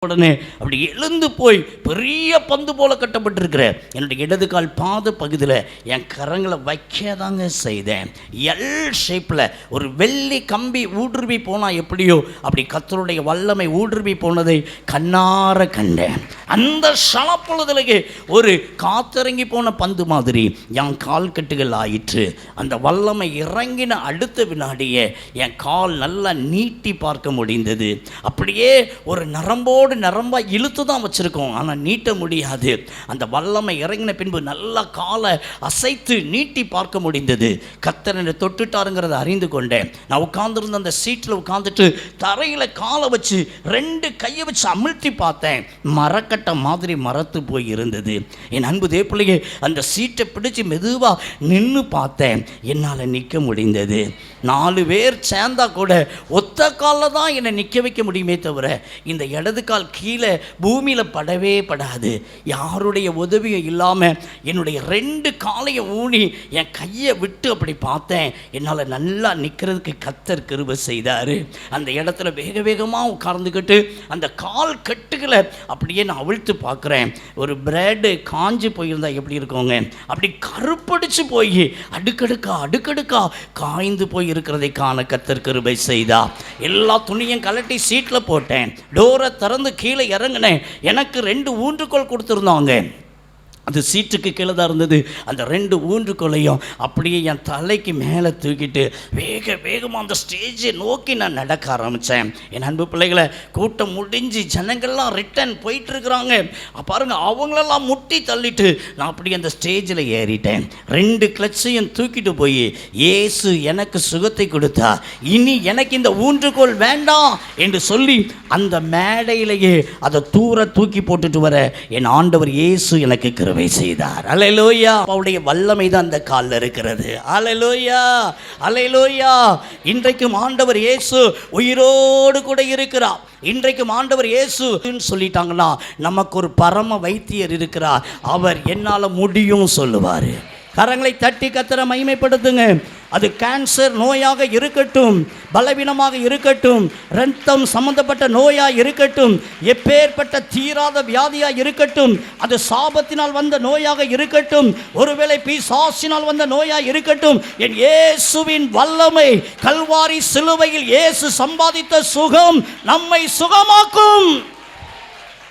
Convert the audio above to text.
உடனே அப்படி எழுந்து போய் பெரிய பந்து போல கட்டப்பட்டிருக்கிற என்னுடைய இடது கால் பாத பகுதியில் என் கரங்களை வைக்கதாங்க செய்தேன். எல் ஷேப்பில் ஒரு வெள்ளி கம்பி ஊடுருவி போனால் எப்படியோ அப்படி கர்த்தருடைய வல்லமை ஊடுருவி போனதை கண்ணார கண்டேன். அந்த சலப்பொழுதிலேயே ஒரு காத்திறங்கி போன பந்து மாதிரி என் கால் கட்டுகள் ஆயிற்று. அந்த வல்லமை இறங்கின அடுத்த வினாடியே என் கால் நல்லா நீட்டி பார்க்க முடிந்தது. அப்படியே ஒரு நரம்போடு நரம்பா இழுத்து தான் வச்சிருக்கோம், ஆனால் நீட்ட முடியாது. அந்த வல்லமை இறங்கின பின்பு நல்லா காலை அசைத்து நீட்டி பார்க்க முடிந்தது. கர்த்தர் என்னை தொட்டுட்டாருங்கிறத அறிந்து கொண்டேன். நான் உட்கார்ந்துருந்த அந்த சீட்டில் உட்காந்துட்டு தரையில் காலை வச்சு 2 கையை வச்சு அமிழ்த்தி பார்த்தேன். மரக்கட்டை மாதிரி மரத்து போய் இருந்தது. என் அன்பு தேவப்பிள்ளையே, அந்த சீட்டை பிடிச்சி மெதுவாக நின்று பார்த்தேன். என்னால் நிற்க முடிந்தது. 4 பேர் சேர்ந்தா கூட ஒத்த காலில் தான் என்னை நிற்க வைக்க முடியுமே தவிர இந்த இடது கால் கீழே பூமியில் படவே படாது. யாருடைய உதவியும் இல்லாமல் என்னுடைய 2 காலையும் ஊனி என் கையை விட்டு அப்படி பார்த்தேன். என்னால் நல்லா நிற்கிறதுக்கு கர்த்தர் கிருபை செய்தார். அந்த இடத்துல வேக வேகமாக உட்கார்ந்துக்கிட்டு அந்த கால் கட்டுகளை அப்படியே நான் அவிழ்த்து பார்க்குறேன். ஒரு பிரெட்டு காஞ்சி போயிருந்தா எப்படி இருக்குங்க, அப்படி கருப்படிச்சு போய் அடுக்கடுக்கா காய்ந்து போய் இருக்கிறதை காண கர்த்தர் கிருபை செய்தா. எல்லா துணியும் கலட்டி சீட்டில் போட்டேன். டோரை திறந்து கீழே இறங்கினேன். எனக்கு 2 ஊன்றுகோல் கொடுத்துருந்தாங்க. அது சீட்டுக்கு கீழே தான் இருந்தது. அந்த 2 ஊன்றுகோலையும் அப்படியே என் தலைக்கு மேலே தூக்கிட்டு வேகமாக அந்த ஸ்டேஜை நோக்கி நான் நடக்க ஆரம்பித்தேன். என் அன்பு பிள்ளைகளை, கூட்டம் முடிஞ்சு ஜனங்கள்லாம் ரிட்டன் போயிட்டுருக்குறாங்க பாருங்க. அவங்களெல்லாம் முட்டி தள்ளிட்டு நான் அப்படியே அந்த ஸ்டேஜில் ஏறிட்டேன். 2 கிளச்சையும் தூக்கிட்டு போய் இயேசு எனக்கு சுகத்தை கொடுத்தா, இனி எனக்கு இந்த ஊன்றுகோல் வேண்டாம் என்று சொல்லி அந்த மேடையிலேயே அதை தூக்கி போட்டுட்டு வர என் ஆண்டவர் இயேசு எனக்கு கிருபை செய்தார். அல்லேலூயா. அவருடைய வல்லமை தான் அந்த காலில் இருக்கிறது. அல்லேலூயா, அல்லேலூயா. இன்றைக்கும் ஆண்டவர் இயேசு உயிரோடு கூட இருக்கிறார். இன்றைக்கும் ஆண்டவர் இயேசு சொல்லிட்டாங்கன்னா நமக்கு ஒரு பரம வைத்தியர் இருக்கிறார். அவர் என்னால் முடியும் சொல்லுவார். கரங்களை தட்டி கர்த்தரை மகிமைப்படுத்துங்க. அது கேன்சர் நோயாக இருக்கட்டும், பலவீனமாக இருக்கட்டும், இரத்தம் சம்பந்தப்பட்ட நோயாக இருக்கட்டும், எப்பேற்பட்ட தீராத வியாதியாக இருக்கட்டும், அது சாபத்தினால் வந்த நோயாக இருக்கட்டும், ஒருவேளை பிசாசினால் வந்த நோயாக இருக்கட்டும், என் இயேசுவின் வல்லமை கல்வாரி சிலுவையில் இயேசு சம்பாதித்த சுகம் நம்மை சுகமாக்கும்.